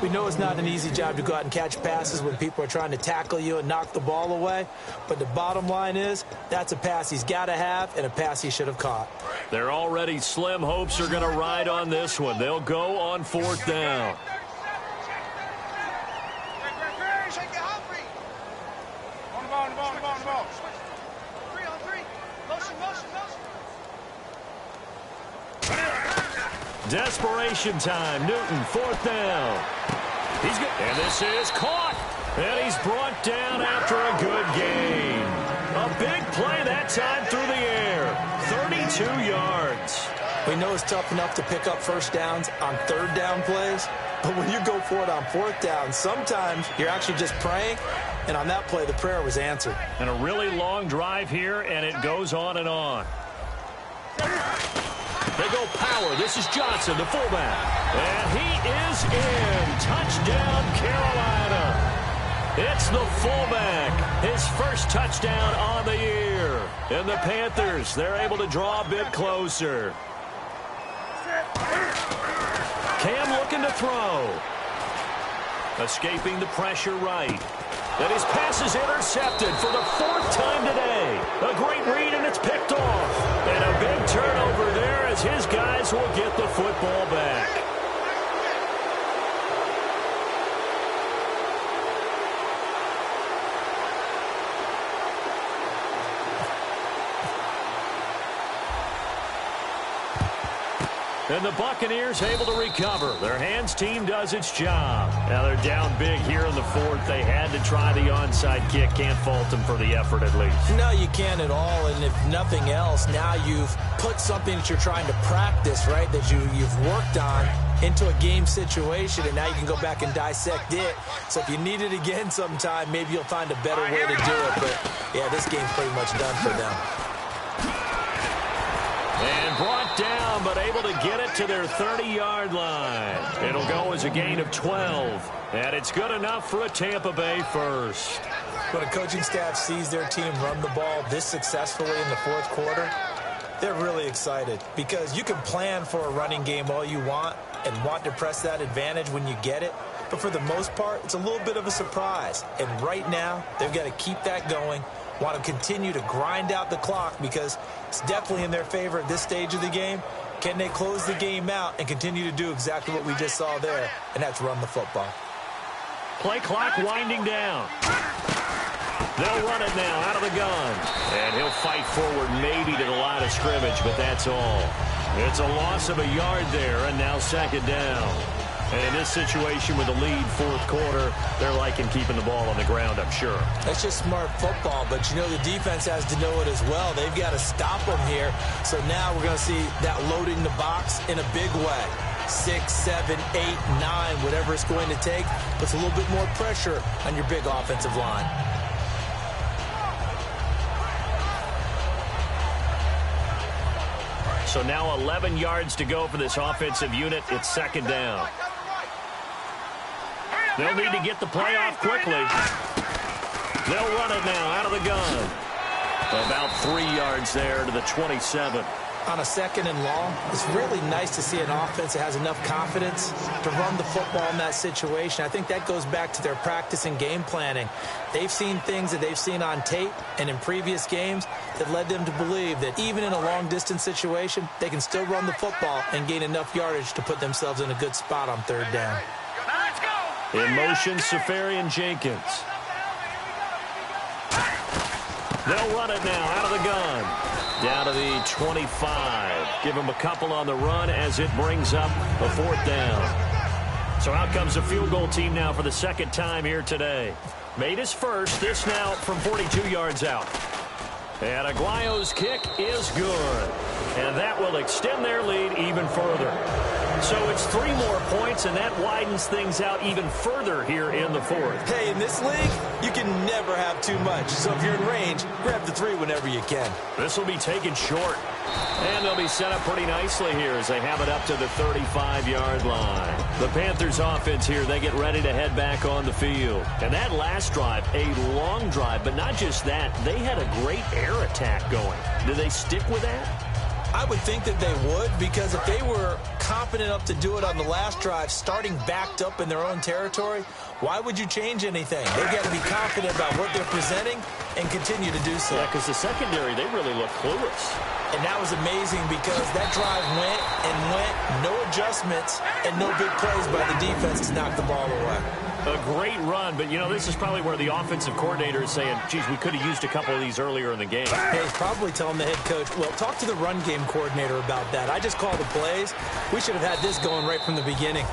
We know it's not an easy job to go out and catch passes when people are trying to tackle you and knock the ball away. But the bottom line is, that's a pass he's got to have and a pass he should have caught. Their already slim hopes are going to ride on this one. They'll go on 4th down. Desperation time. Newton, 4th down. He's good. And this is caught. And he's brought down after a good gain. A big play that time through the air. 32 yards. We know it's tough enough to pick up first downs on third down plays, but when you go for it on fourth down, sometimes you're actually just praying, and on that play, the prayer was answered. And a really long drive here, and it goes on and on. They go power. This is Johnson, the fullback. And he is in. Touchdown, Carolina. It's the fullback. His first touchdown on the year. And the Panthers, they're able to draw a bit closer. Cam looking to throw. Escaping the pressure right. And his pass is intercepted for the fourth time today. A great read, and it's picked off. And a big turnover there as his guys will get the football back. And the Buccaneers able to recover. Their hands team does its job. Now they're down big here in the fourth. They had to try the onside kick. Can't fault them for the effort at least. No, you can't at all. And if nothing else, now you've put something that you're trying to practice, right, that you've worked on into a game situation, and now you can go back and dissect it. So if you need it again sometime, maybe you'll find a better way to do it. But, yeah, this game's pretty much done for them. And brought down, but able to get it to their 30-yard line. It'll go as a gain of 12. And it's good enough for a Tampa Bay first. When a coaching staff sees their team run the ball this successfully in the fourth quarter, they're really excited. Because you can plan for a running game all you want and want to press that advantage when you get it. But for the most part, it's a little bit of a surprise. And right now, they've got to keep that going. Want to continue to grind out the clock because it's definitely in their favor at this stage of the game. Can they close the game out and continue to do exactly what we just saw there, and that's run the football? Play clock winding down. They'll run it now out of the gun. And he'll fight forward maybe to the line of scrimmage, but that's all. It's a loss of a yard there, and now second down. And in this situation with the lead fourth quarter, they're liking keeping the ball on the ground, I'm sure. That's just smart football, but you know the defense has to know it as well. They've got to stop them here. So now we're going to see that loading the box in a big way. 6, 7, 8, 9, whatever it's going to take. Puts a little bit more pressure on your big offensive line. So now 11 yards to go for this offensive unit. It's second down. They'll need to get the play off quickly. They'll run it now out of the gun. About 3 yards there to the 27. On a second and long, it's really nice to see an offense that has enough confidence to run the football in that situation. I think that goes back to their practice and game planning. They've seen things that they've seen on tape and in previous games that led them to believe that even in a long-distance situation, they can still run the football and gain enough yardage to put themselves in a good spot on third down. In motion, Safarian Jenkins. They'll run it now out of the gun. Down to the 25. Give them a couple on the run as it brings up a fourth down. So out comes the field goal team now for the second time here today. Made his first. This now from 42 yards out. And Aguayo's kick is good. And that will extend their lead even further. So it's 3 more points, and that widens things out even further here in the fourth. Hey, in this league, you can never have too much. So if you're in range, grab the 3 whenever you can. This will be taken short. And they'll be set up pretty nicely here as they have it up to the 35-yard line. The Panthers offense here, they get ready to head back on the field. And that last drive, a long drive, but not just that, they had a great air attack going. Do they stick with that? I would think that they would, because if they were confident enough to do it on the last drive, starting backed up in their own territory, why would you change anything? They've got to be confident about what they're presenting and continue to do so. Yeah, because the secondary, they really look clueless. And that was amazing because that drive went and went, no adjustments, and no big plays by the defense to knock the ball away. A great run, but, you know, this is probably where the offensive coordinator is saying, geez, we could have used a couple of these earlier in the game. Hey, he's probably telling the head coach, well, talk to the run game coordinator about that. I just called the plays. We should have had this going right from the beginning.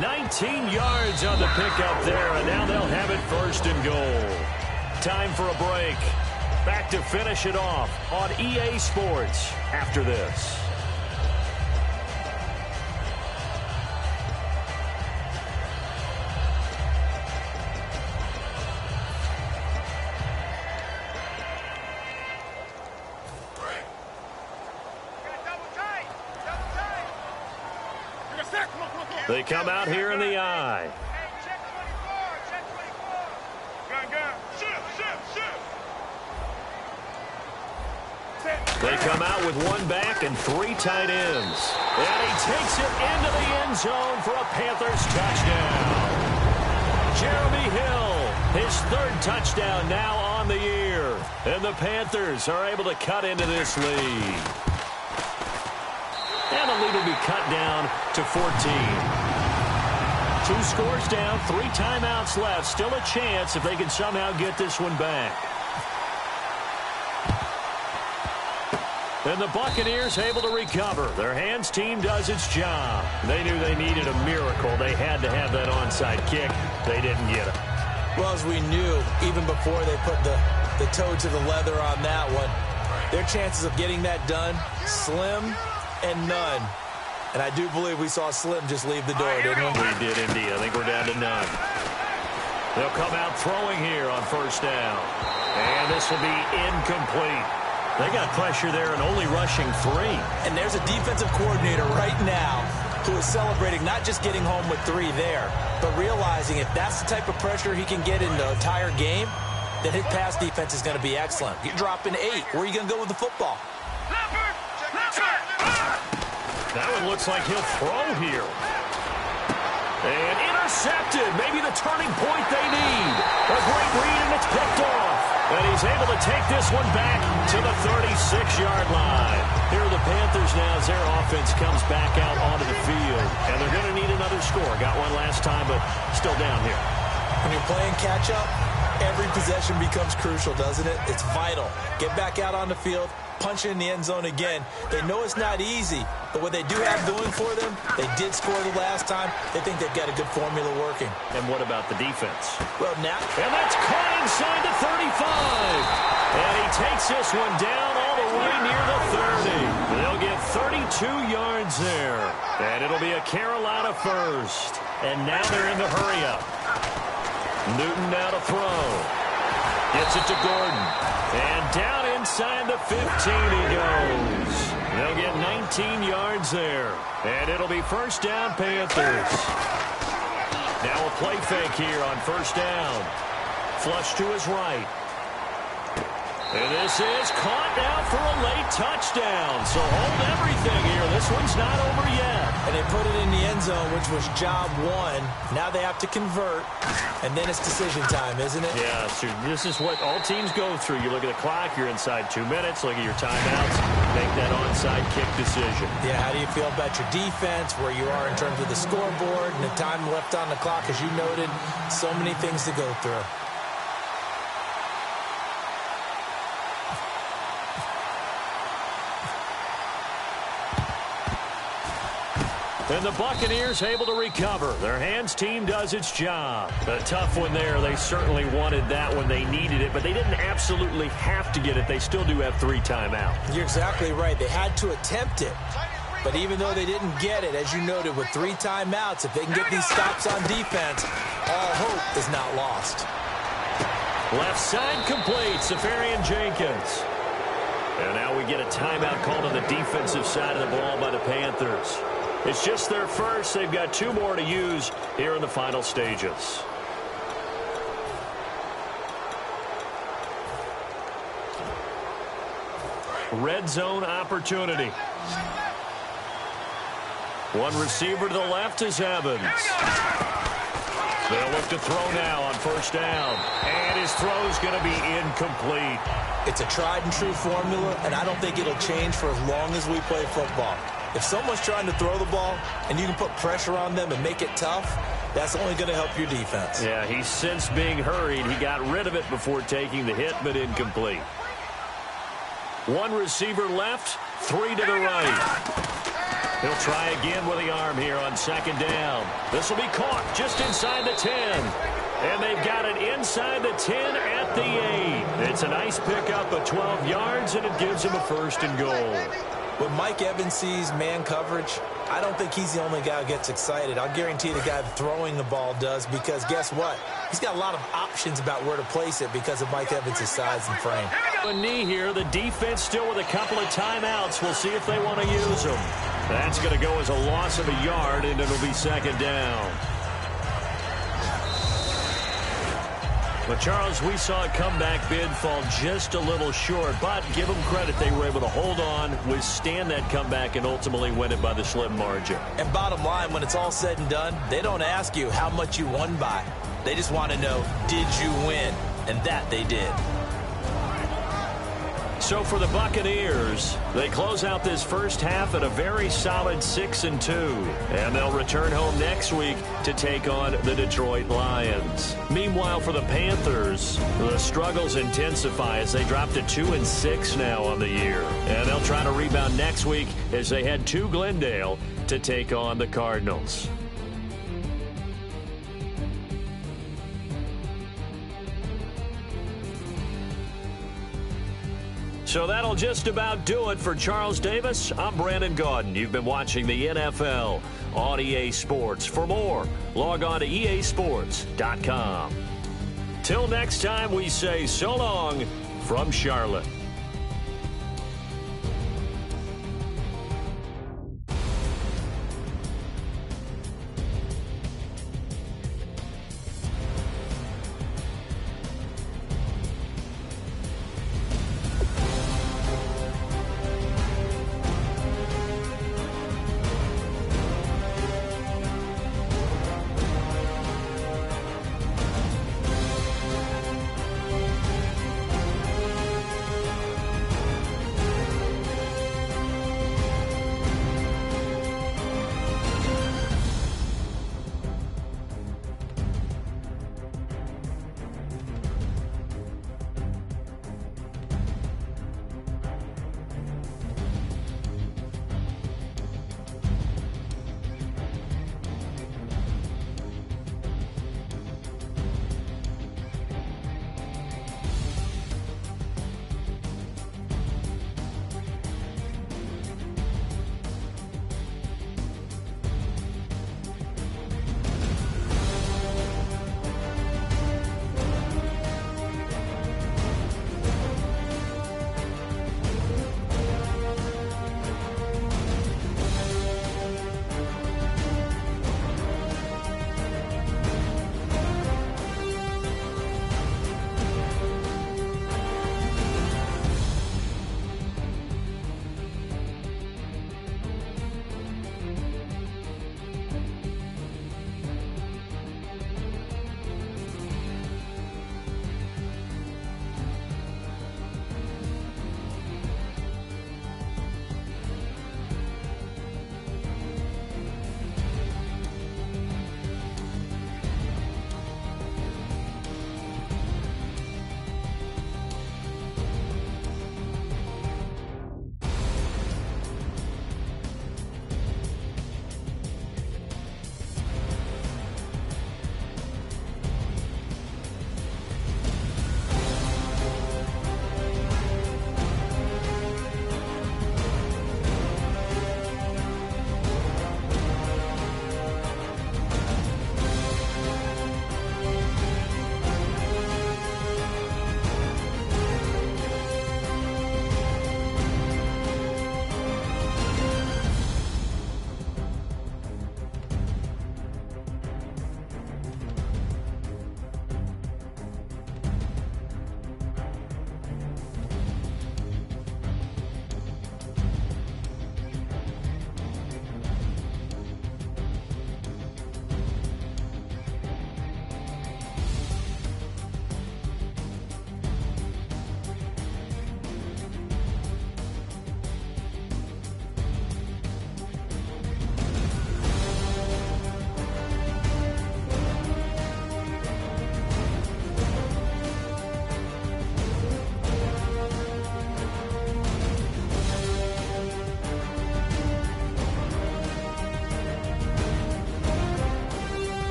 19 yards on the pickup there, and now they'll have it first and goal. Time for a break. Back to finish it off on EA Sports after this. They come out here in the I. Check 24, check 24. Gun, shoot. They come out with one back and 3 tight ends. And he takes it into the end zone for a Panthers touchdown. Jeremy Hill, his 3rd touchdown now on the year. And the Panthers are able to cut into this lead. And the lead will be cut down to 14. 2 scores down, 3 timeouts left. Still a chance if they can somehow get this one back. And the Buccaneers able to recover. Their hands team does its job. They knew they needed a miracle. They had to have that onside kick. They didn't get it. Well, as we knew, even before they put the toe to the leather on that one, their chances of getting that done, slim and none. And I do believe we saw Slim just leave the door, didn't we? We did indeed. I think we're down to none. They'll come out throwing here on 1st down. And this will be incomplete. They got pressure there and only rushing 3. And there's a defensive coordinator right now who is celebrating not just getting home with 3 there, but realizing if that's the type of pressure he can get in the entire game, then his pass defense is going to be excellent. You're dropping 8. Where are you going to go with the football? That one looks like he'll throw here. And intercepted. Maybe the turning point they need. A great read, and it's picked off. And he's able to take this one back to the 36-yard line. Here are the Panthers now as their offense comes back out onto the field. And they're going to need another score. Got one last time, but still down here. When you're playing catch-up, every possession becomes crucial, doesn't it? It's vital. Get back out on the field, punch it in the end zone again. They know it's not easy, but what they do have going for them, they did score the last time. They think they've got a good formula working. And what about the defense? Well, now... And that's caught inside the 35. And he takes this one down all the way near the 30. They'll get 32 yards there. And it'll be a Carolina first. And now they're in the hurry-up. Newton now to throw. Gets it to Gordon. And down inside the 15 he goes. They'll get 19 yards there. And it'll be 1st down Panthers. Now a play fake here on 1st down. Flush to his right. And this is caught now for a late touchdown. So hold everything here. This one's not over yet. And they put it in the end zone, which was job 1. Now they have to convert. And then it's decision time, isn't it? Yeah, so this is what all teams go through. You look at the clock, you're inside 2 minutes. Look at your timeouts. Make that onside kick decision. Yeah, how do you feel about your defense, where you are in terms of the scoreboard, and the time left on the clock, as you noted? So many things to go through. And the Buccaneers able to recover. Their hands team does its job. A tough one there. They certainly wanted that when they needed it, but they didn't absolutely have to get it. They still do have 3 timeouts. You're exactly right. They had to attempt it. But even though they didn't get it, as you noted, with 3 timeouts, if they can get these stops on defense, all hope is not lost. Left side complete. Safarian Jenkins. And now we get a timeout called on the defensive side of the ball by the Panthers. It's just their first. They've got 2 more to use here in the final stages. Red zone opportunity. One receiver to the left is Evans. They'll look to throw now on 1st down. And his throw's going to be incomplete. It's a tried-and-true formula, and I don't think it'll change for as long as we play football. If someone's trying to throw the ball and you can put pressure on them and make it tough, that's only going to help your defense. Yeah, he's since being hurried. He got rid of it before taking the hit, but incomplete. 1 receiver left, 3 to the right. He'll try again with the arm here on 2nd down. This will be caught just inside the 10. And they've got it inside the 10 at the 8. It's a nice pickup of 12 yards, and it gives him a 1st and goal. When Mike Evans sees man coverage, I don't think he's the only guy who gets excited. I'll guarantee the guy throwing the ball does, because guess what? He's got a lot of options about where to place it because of Mike Evans' size and frame. Here we go. A knee here. The defense still with a couple of timeouts. We'll see if they want to use them. That's going to go as a loss of a yard, and it'll be second down. But, Charles, we saw a comeback bid fall just a little short, but give them credit. They were able to hold on, withstand that comeback, and ultimately win it by the slim margin. And bottom line, when it's all said and done, they don't ask you how much you won by. They just want to know, did you win? And that they did. So for the Buccaneers, they close out this first half at a very solid 6-2. And they'll return home next week to take on the Detroit Lions. Meanwhile, for the Panthers, the struggles intensify as they drop to 2-6 now on the year. And they'll try to rebound next week as they head to Glendale to take on the Cardinals. So that'll just about do it for Charles Davis. I'm Brandon Gaudin. You've been watching the NFL on EA Sports. For more, log on to easports.com. Till next time, we say so long from Charlotte.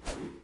you